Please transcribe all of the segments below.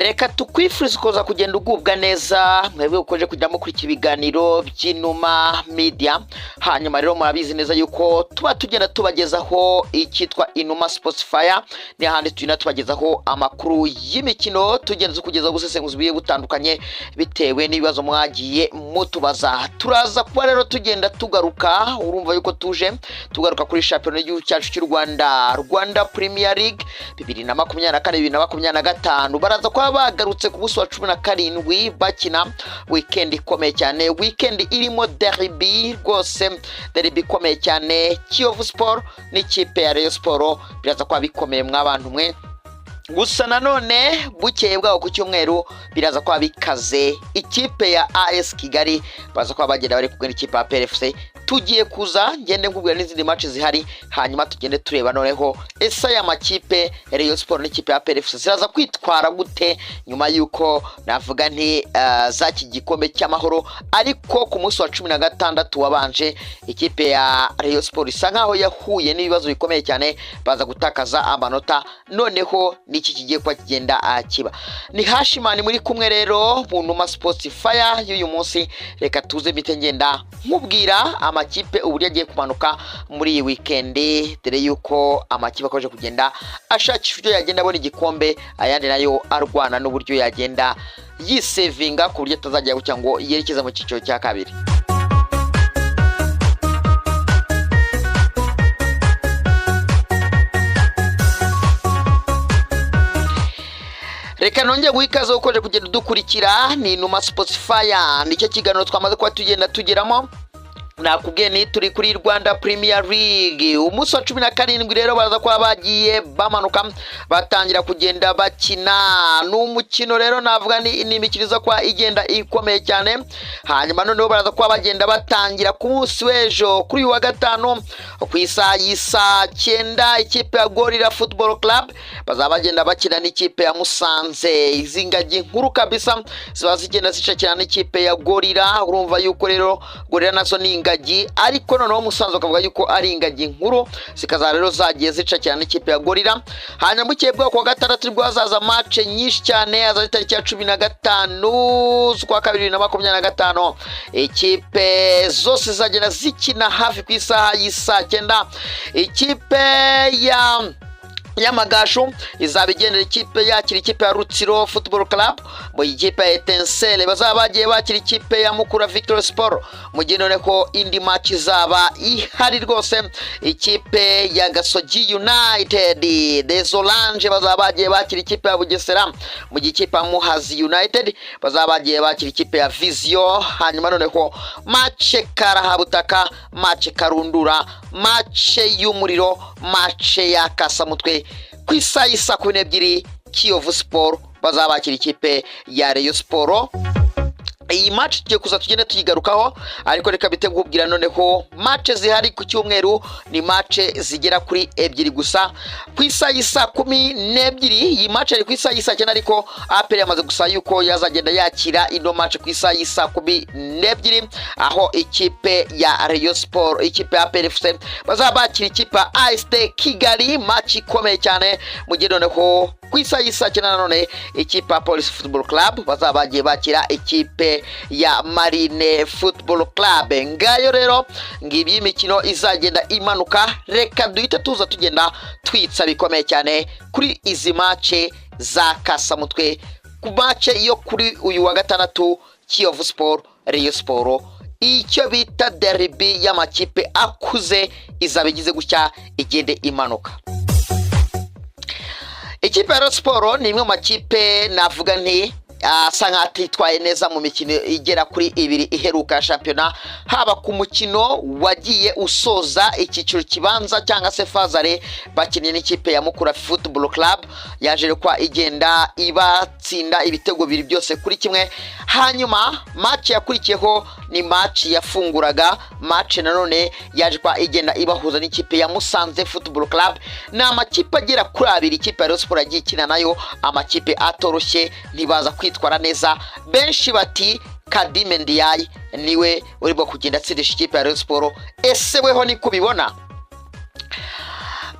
reka tukwifuriza kuza kugenda ugubwa neza mwebwe ukoje kujya mukurikira ibiganiro by'Inuma Media. Hanyuma rero murabizi neza yuko tuba tugenda tubagezaho icyitwa Inuma Sports Fire, ni ahandi tugenda tubagezaho amakuru y'imikino, tugenda kugeza gusesenguza biye butandukanye bitewe n'ibibazo mwagiye mutubaza. Turaza kuba rero tugenda tugaruka, urumva yuko tugaruka kuri championnat y'u cyacu cy'u Rwanda Premier League 2024-2025. baraza kwa bagarutse ku buso wa 17 bakina weekend ikomeye cyane, weekend irimo derby rwose, derby ikomeye cyane. Kiyovu Sport n'ikipe ya Rayon Sport biraza kwa bikomeye mw'abantu mwe. Gusa nanone bukeye bwaho ku cyumweru biraza kwa bikaze, ikipe ya AS Kigali baza kwa bagenda bari kugana ikipe ya PFC. Tugiye kuza ngende nkubwira n'izindi match zihari, hanyuma tugende tureba noneho esa ya makipe Rayon Sport n'ikipe ya PFC ziraza kwitwara gute nyuma yuko navuga nti zaki gikombe cy'amahoro. Ariko ku munsi wa 16 wabanje ikipe ya Rayon Sport isa nkaho yahuye n'ibibazo bikomeye cyane, baza gutakaza amanota. Noneho niki kigiye kwa kigenda kiba ni Hashimani muri kumwe rero mu Numa Sports Fire y'uyu munsi. Reka tuze mitengenda nkubwira amakipe uburyo agiye kumanuka muri iyi weekend, dore yuko amakipe akoje kugenda ashakisha ibyo yagenda abona igikombe, ayandi nayo arwana n'uburyo yagenda yisevinga ku buryo atazajya gucya ngo yerekeza mu cyiciro cya kabiri. Reka nongeye guhikaza ukoje kugenda dukurikira ni Numa Sports Fire, nicyo kiganiro twamaze kwa tugenda tugeramo. Nakubwiye ni turi kuri Rwanda Premier League umunsi wa 17 rero baraza kwa bagiye bamanuka batangira kugenda bakina n'umukino rero navuga ni imikiriza kwa igenda ikomeye cyane. Hanyuma noneho baraza kwa bagenda batangira ku munsi w'ejo kuri wa gatanu ku isaha y'isa 9 ikipe ya Gorilla Football Club bazabagenda bakina n'ikipe ya Musanze. Izingagi nkuru kabisa ziba zigenda zicakira n'ikipe ya Gorilla. Urumva yuko rero Gorilla nazo ni ingagi, ariko noneho Musanze akavuga yuko ari ingagi nkuru zikaza rero zagiye zicakira n'ikipe ya Gorilla. Hanyuma mukebwa kwa gatandatu rwo hazaza match nyinshi cyane, aza tariki ya 15 z'ukwa 2025. Ikipe zose zagenda zikina hafi ku isaha y'isa 9. Ikipe ya Magasho izabigendera ikipe yakira ikipe ya Rutsiro Football Club, mu ikipe ya Etincelle bazabagiye bakira ikipe ya Mukura Victory Sport. Mu gihe none ko indi match zaba ihari rwose, ikipe ya Gasogi United des Orange bazabagiye bakira ikipe ya Bugesera, mu gihe ikipe ya Muhazi United bazabagiye bakira ikipe ya Vision. Hanyuma none ko match Karahabutaka, match Karundura, match y'umuriro, match ya Kasamutwe ku isaha y'isa 12 Kiyovu Sport bazabakira ikipe ya Rayon Sport. Iyi match tugiye kuza tugende tuyigarukaho, ariko reka bitegubwira noneho match zihari ku cyumweru ni match zigera kuri 2 gusa ku isaha y'isa 12. Iyi match ari ku isaha y'isa 9, ariko APR yamaze gusa yuko yazagenda yakira ino match ku isaha y'isa 12, aho ikipe ya Rayon Sport ikipe ya PFC bazabakira ikipe ya ASD Kigali, match ikomeye cyane. Mu gihe noneho ku isaha y'isa 9 nanone ikipe ya Police Football Club bazabagiye bakira ikipe ya Marine Football Club. Ngayo rero ngibi imikino izagenda imanuka. Reka duhita tuza tugenda twitsa bikomeye cyane kuri izi match za Kasamutwe. Ku match yo kuri uyu wa gatandatu Kiyovu Sport Rayon Sport, icyo bita derby y'amakipe akuze izabigize gutya igende imanuka. Ikipe ya Rayon Sport ni imwe mu makipe navuga nti asa nk'atitwaye neza mu mikino igera kuri 2 iheruka championnat, haba ku mukino wagiye usoza icyiciro kibanza cyangwa se fazare bakinnye n'ikipe ya Mukura Football Club, yaje kwa igenda ibatsinda ibitego biri byose kuri kimwe. Hanyuma match yakurikiyeho ni match yafunguraga, match nanone yaje kwa igenda ibahuza n'ikipe ya Musanze Football Club. Na amakipe agera kuri 2 ikipe ya Rayon Sport agiye ikina nayo amakipe atoroshye, ntibaza kwitwara neza. Benshi bati Kadime Ndiaye niwe urimo kugenda atsindisha ikipe ya Rayon Sport. Ese weho ni kubibona?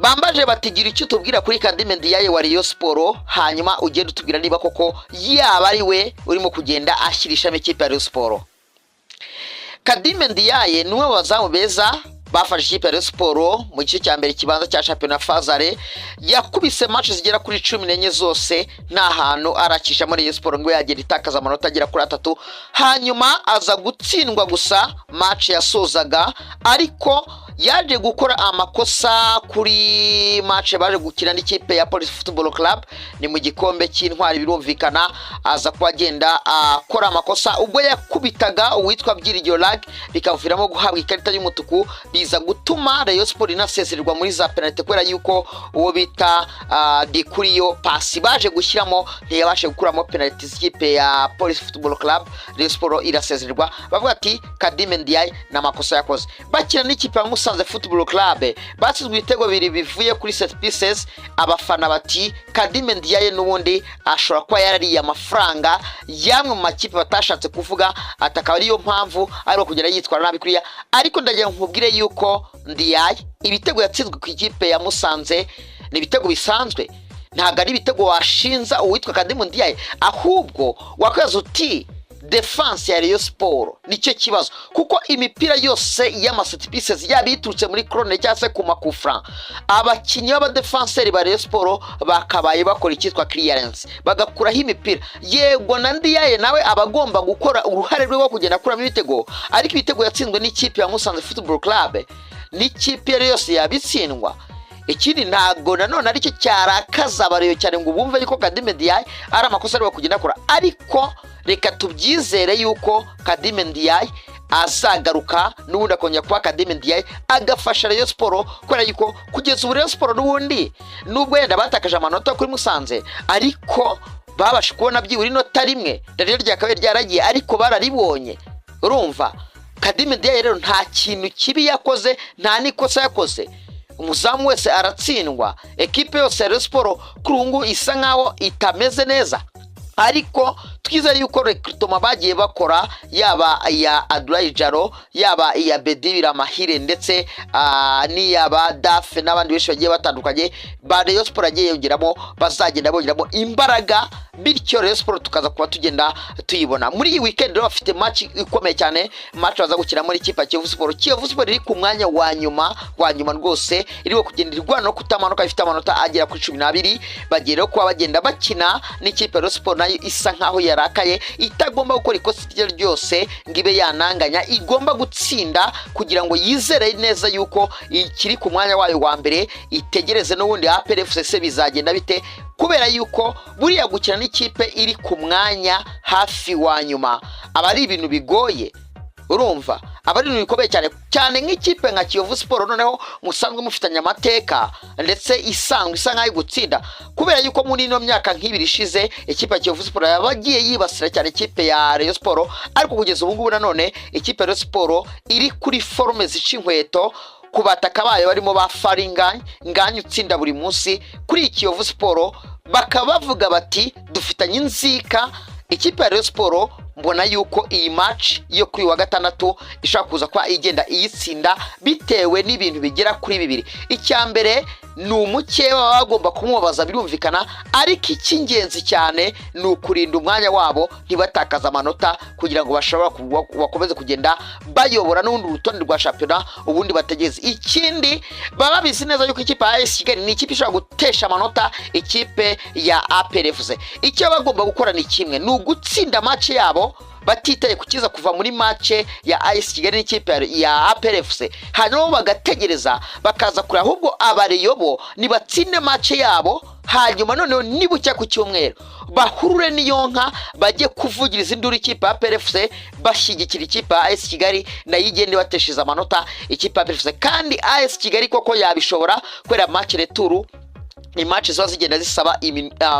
bambaje batigira icyo tubwira kuri Kadime Ndiaye wa Rayon Sport, hanyuma ugenda utubwira niba koko yaba ari we urimo kugenda ashirishamo ikipe ya Rayon Sport. Kadime Ndiaye ni umwe mu bazamu beza bafashe ikipe ya Rayon Sport mu gice cya mbere kibanza cya Championnat Fazare, yakubise match zigera kuri 14 zose nta hantu arakisha muri Rayon Sport ngo yagera itakaza amanota agera kuri 3, hanyuma aza gutsindwa gusa match yasozaga, ariko yaje gukora amakosa kuri match baje gukina n'ikipe ya Police Football Club, ni mu gikombe cy'intwari birumvikana, aza kwagenda akora amakosa ubwo yakubitaga uwitwa Byiringiro Lag, bikavuviramo guhabwa ikarita y'umutuku, biza gutuma Rayon Sport inasezererwa muri za penalty kubera yuko uwo bita Dikuriyo Pasi baje gushyiramo ntiyabashe gukuramo penalty z'ikipe ya Police Football Club. Rayon Sport irasezererwa, bavuga ati Kadime Ndiaye na makosa yakoze. Bakina n'ikipe ya Musanze Football Club basizwe ibitego bibiri bivuye kuri set pieces, abafana bati Kadime Ndiaye n'ubundi ashobora kuba yarariye amafaranga yamwe mu makipe batashatse kuvuga, atakaba ariyo mpamvu ari kugera yitwara nabi kuriya. Ariko ndagira nkubwire yuko Ndiaye ibitego yatsinzwe ku ikipe ya Musanze ni ibitego bisanzwe, ntago ari ibitego washinza uwitwa Kadime Ndiaye, ahubwo wakaza uti defense ya Rayon Sport nicyo kibazo, kuko imipira yose y'amaset pieces yabiturutse muri corner cyangwa se ku makufra, abakinnyi b'abadefenseri ba Rayon Sport bakabaye bakora icyitwa clearance bagakuraho imipira. Yego na Ndiaye nawe abagomba gukora uruhare rwe wo kugenda kuramo ibitego, ariko ibitego yatsinzwe n'ikipe ya Musanze Football Club n'ikipe yose yabitsindwa. Ikindi ntago nanone aricyo cyarakaza abareyo cyane ngo bumve yuko Kadime Ndiaye ari amakosa ari kugenda akora, ariko reka tubyizere yuko Kadime Ndiaye azagaruka n'ubundi akongera kuba Kadime Ndiaye agafasha Rayon Sport, kubera yuko kugeza ubu Rayon Sport n'ubundi nubwo yenda batakaje amanota kuri Musanze, ariko babashe kubona byibura inota rimwe rero ryakabaye ryaragiye, ariko bararibonye. Urumva Kadime Ndiaye rero nta kintu kibi yakoze, nta nikosa yakoze, umuzamu wese aratsindwa. Ekipe yose ya Rayon Sport kurungu isa nkaho itameze neza, ariko twizeye yuko recruitment bagiye bakora, yaba ya Adulayi Jaro, yaba ya Bedibira Mahire, ndetse ni yaba Dafe n'abandi benshi bagiye batandukanye ba Rayon Sport agiye yongeramo, bazagenda bongeramo imbaraga, bityo Rayon Sport tukaza kuba tugenda tuyibona. Muri iyi weekend rero bafite match ikomeye cyane, match baza gukina muri ikipe ya Kiyovu Sport. Kiyovu Sport iri ku mwanya wa nyuma rwose, iriho kugenda irwana no kutamanuka, ifite amanota agera kuri 12, bagiye rero kuba bagenda bakina n'ikipe ya Rayon Sport nayo isa nkaho yarakaye, itagomba gukora ikosa ryose ngibe yananganya, igomba gutsinda kugira ngo yizere neza yuko ikiri ku mwanya wayo wa mbere, itegereze n'ubundi APR FC bizagenda bite, kubera yuko buriya gukina n'ikipe iri ku mwanya hafi wa nyuma aba ari ibintu bigoye. Urumva abari ibintu bikomeye cyane nk'ikipe nka Kiyovu Sport noneho musanzwe mufitanya amateka ndetse isa nkaho gutsinda, kubera yuko muri ino myaka nk'ibiri ishize ikipe ya Kiyovu Sport yabagiye yibasira cyane ikipe ya Rayon Sport, ariko kugeza ubu ngubu nanone ikipe ya Rayon Sport iri kuri forme zica inkweto, ku bataka bayo barimo ba Faringanya utsinda buri munsi kuri Kiyovu Sport, bakaba bavuga bati dufitanye inzika. Ikipe ya Rayon Sport mbona yuko iyi match yo kuri wa gatandatu ishaka kuza kwa igenda iyitsinda bitewe n'ibintu bigera kuri bibiri. Icyambere ni umuke bagomba kumubaza birumvikana, ariko icy'ingenzi cyane ni ukurinda umwanya wabo ntibatakaza amanota kugira ngo bashobora bakomeze kugenda bayobora n'ubundi urutonde rwa championnat ubundi bategeze. Ikindi baba bizi neza yuko ikipe ya AS Kigali ni ikipe ishobora gutesha amanota ikipe ya APR FC. Icyo bagomba gukora ni kimwe, ni ugutsinda match yabo batitaye kukiza kuva muri match ya AS Kigali n'ikipe ya APR FC, hanyuma bagategereza bakaza kuri ahubwo abareyobo nibatsinde match yabo, hanyuma noneho nibucya ku cyumweru bahurure niyonka bajye kuvugiriza induru ikipe ya APR FC, bashyigikira ikipe ya AS Kigali na yigende bateshiza amanota ikipe ya APR FC. Kandi AS Kigali koko yabishobora kwera match retour imatch ziba zigenda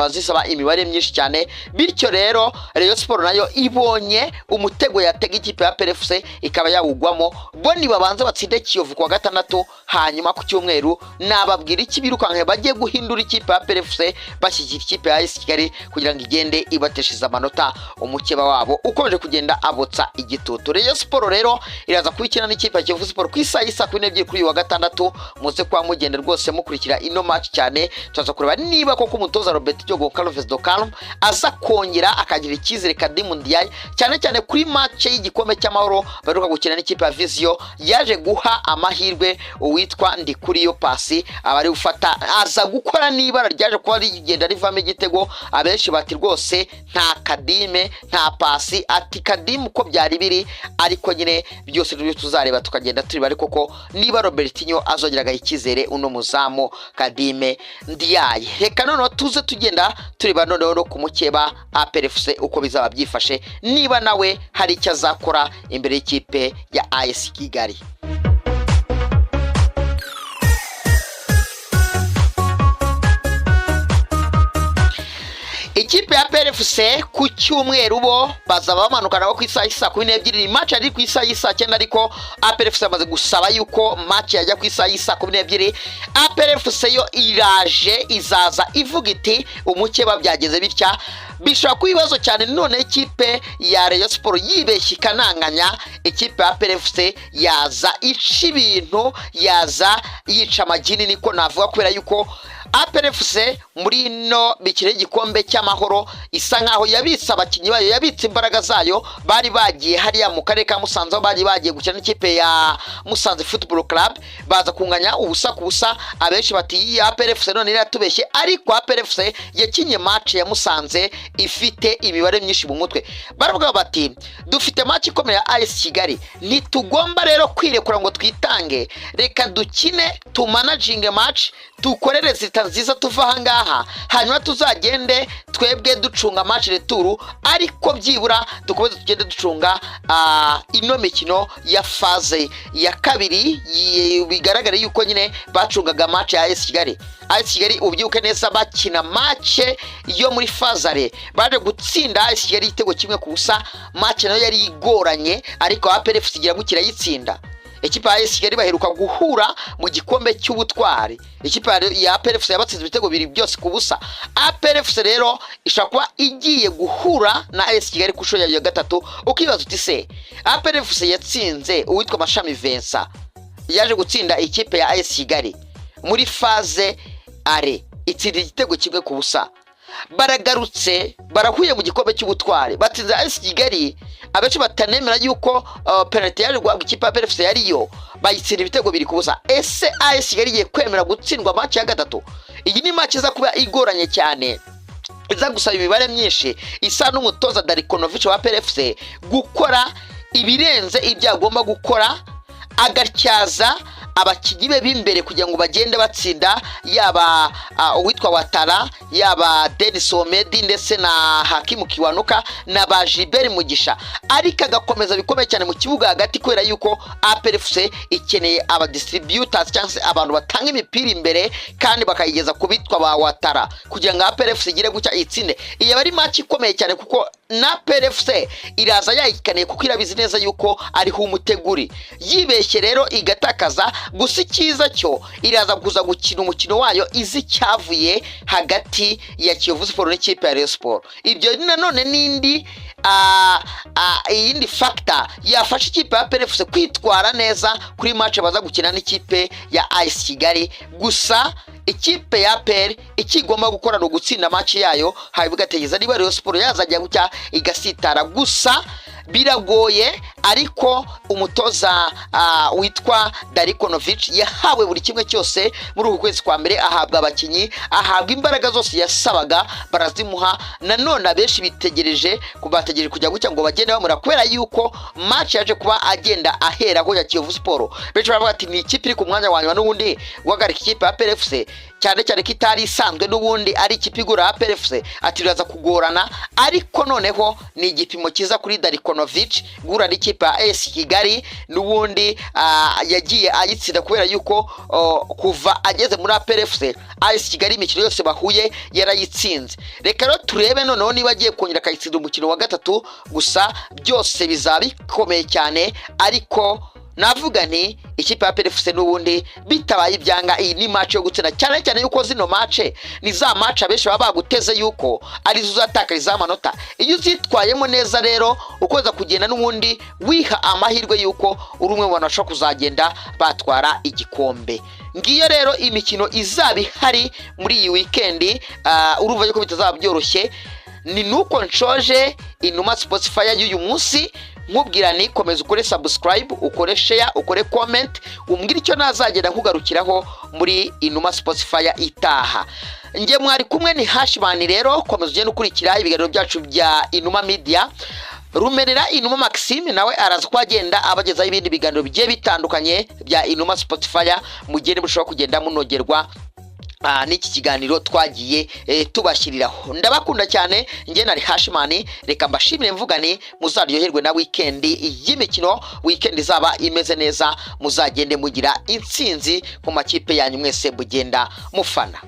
zisaba imibare myinshi cyane, bityo rero Rayon Sport nayo ibonye umutego yatega ikipe ya PFC ikaba yawugwamo. Bo ni babanza batsinde Kiyovu kwa gatandatu, hanyuma ku cyumweru nababwira iki birukanke bagiye guhindura ikipe ya PFC bashyigikira ikipe ya AS Kigali kugira ngo igende ibateshiza amanota umukeba wabo ukomeje kugenda abotsa igitutu. Rayon Sport rero iraza kubikina n'ikipe ya Kiyovu Sport ku isaha y'isa 4 kuri wa gatandatu. Muze kwa mugende rwose mukurikira ino match cyane, tuza kureba niba koko umutoza Robert Diogo Carlos do Carmo aza kongera akagira icyizere Kadimu Ndiaye cyane cyane kuri match y'igikombe cy'amahoro baruka gukina n'ikipe ya Visio. Yaje guha amahirwe uwitwa Ndikuriyo Pasi abari ufata aza gukora niba ryaje kuba rigenda rivamo igitego. Abenshi bati rwose nta Kadime nta Pasi, ati Kadimu ko byari biri, ariko nyine byose ryo tuzareba tukagenda turi bari koko niba Robertinho azongeraga icyizere uno muzamu Kadime Ndiaye. Reka none tuze tugenda tureba none ku mukeba APRFC uko bizaba byifashe, niba nawe hari icyo azakora imbere y'ikipe ya AS Kigali. Ikipe ya PFC ku cyumweru bo bazaba bamanukana ku isaha y'isa 12. Match ari ku isaha y'isa 9, ariko APFC amaze gusaba yuko match yajya ku isaha y'isa 12. APFC yo iraje izaza ivuga iti umukeba byageze bitya. Bishobora kubibazo cyane none ikipe ya Rayon Sport yibeshye kananganya, ikipe ya PFC yaza ica ibintu, yaza yica amagini, niko navuga, kubera yuko APRFC muri no bikire igikombe cy'amahoro isa nkaho yabitse abakinyi bayo, yabitse imbaraga zayo. Bari bagiye hariya mu karere ka Musanze, bari bagiye gukina n'ikipe ya Musanze Football Club, baza kunganya ubusa ku busa. Abenshi bati APRFC none iratubeshye, ariko APRFC yakinye match ya Musanze ifite imibare myinshi mu mutwe. Baravuga bati dufite match ikomeye ya AS Kigali, nitugomba rero kwirekura ngo twitange, reka dukine tumanaging match, tukorere zita nziza tuva hangaha, hanyuma tuzagende twebwe ducunga match retour, ariko byibura dukomeze tugende ducunga ino mikino ya phase ya kabiri. Bigaragara yuko nyine bacungaga match ya AS Kigali. AS Kigali ubyuke neza bakina match yo muri phase baje gutsinda AS Kigali igitego kimwe ku busa. Match nayo yari igoranye, ariko APRFC igira gukira yitsinda. Ikipe ya AS Kigali baheruka guhura mu gikombe cy'ubutwari, ikipe ya APRFC yabatsinze ibitego biri byose ku busa. APRFC rero ishakwa igiye guhura na AS Kigali ku shuro ya gatatu. Ukibaza uti se APRFC yatsinze uwitwa Mashami Vincent, yaje gutsinda ikipe ya AS Kigali muri phase are, itsinda igitego kimwe ku busa. Baragarutse barahuye mu gikombe cy'ubutwari, batsinze AS Kigali. Abenshi batanemera yuko penalty yaje guhabwa ikipe ya PFC yariyo, bayitsinda ibitego biri kubusa. Ese AS Kigali igiye kwemera gutsindwa match ya gatatu? Iyi ni match iza kuba igoranye cyane, iza gusaba imibare myinshi, isa n'umutoza Darikonovic wa PFC gukora ibirenze ibyo agomba gukora, agatyaza abakinyi be b'imbere kugira ngo bagende batsinda, yaba uwitwa Watara, yaba Denis Omedi ndetse na Hakimu Kiwanuka na Bajiberi Mugisha, ariko agakomeza bikomeye cyane mu kibuga hagati, kubera yuko APRFC ikeneye aba distributors cyangwa abantu batanga imipira imbere kandi bakayigeza kubitwa ba Watara kugira ngo APRFC igire gucya itsinde. Iyi bari match ikomeye cyane kuko na APRFC iraza yayikaneye kuko irabizi neza yuko ariho umuteguri. Yibeshye rero igatakaza, gusa icyiza cyo iraza kuza gukina umukino wayo izi cyavuye hagati ya Kiyovu Sport n'ikipe ya Rayon Sport. Ibyo nanone nindi iyindi factor yafasha ikipe ya PFC kwitwara neza kuri match baza gukina n'ikipe ya AS Kigali. Gusa ikipe ya APR ikigomba gukora no gutsinda match yayo, habigategeza niba Rayon Sport yazajya gucya igasitara. Gusa biragoye, ariko umutoza witwa Darikonovic yahawe buri kimwe cyose muri uku kwezi kwa mbere. Ahabwa abakinyi, ahabwa imbaraga zose yasabaga, barazimuha. Nanone abenshi bitegereje kubategereje kujya gucya ngo bagende bamura, kubera yuko match yaje kuba agenda ahera ko ya Kiyovu Sport. Benshi baravuga ati ni ikipe iri ku mwanya wanyuma n'ubundi guhagarika ikipe ya PFC cyane cyane ko itari isanzwe n'ubundi ari ikipe igura APR FC ati biraza kugorana, ariko noneho ni igipimo kiza kuri Darikonovic gura n'ikipe ya AS Kigali n'ubundi yagiye ayitsinda kubera yuko kuva ageze muri APR FC AS Kigali imikino yose bahuye yarayitsinze. Reka rero turebe noneho niba agiye kongera akayitsinda umukino wa gatatu, gusa byose bizaba bikomeye cyane, ariko navuga nti ikipe ya APR FC n'ubundi bitabaye ibyanga iyi ni match yo gutsinda, cyane cyane yuko zino match ni za match abenshi baba baguteze yuko ari zo uzatakariza amanota. Iyo uzitwayemo neza rero ukoza kugenda n'ubundi wiha amahirwe yuko uri umwe mu bantu bashobora kuzagenda batwara igikombe. Ngiyo rero imikino izaba ihari muri iyi weekend, urumva yuko bitazaba byoroshye. Ni nuko nshoje Inuma Sports Fire y'uyu munsi, nkubwira ni komeza ukore subscribe, ukore share, ukore comment, umbwira icyo nazagenda nkugarukiraho muri Inuma Sports Fire itaha. Nge mwari kumwe ni Hashman, rero komeza ugende ukurikira ibiganiro byacu bya Inuma Media. Rumerera Inuma Maxime nawe araza kwagenda abagezaho ibindi biganiro bigiye bitandukanye bya Inuma Sports Fire, mugende mushobora kugenda munogerwa n'iki kiganiro twagiye tubashyiriraho. Ndabakunda cyane, nge nari Hashman, reka mbashimire mvugane muzaryoherwe na weekend y'imikino. Weekend izaba imeze neza, muzagende mugira intsinzi ku makipe yanyu mwese mugenda mufana.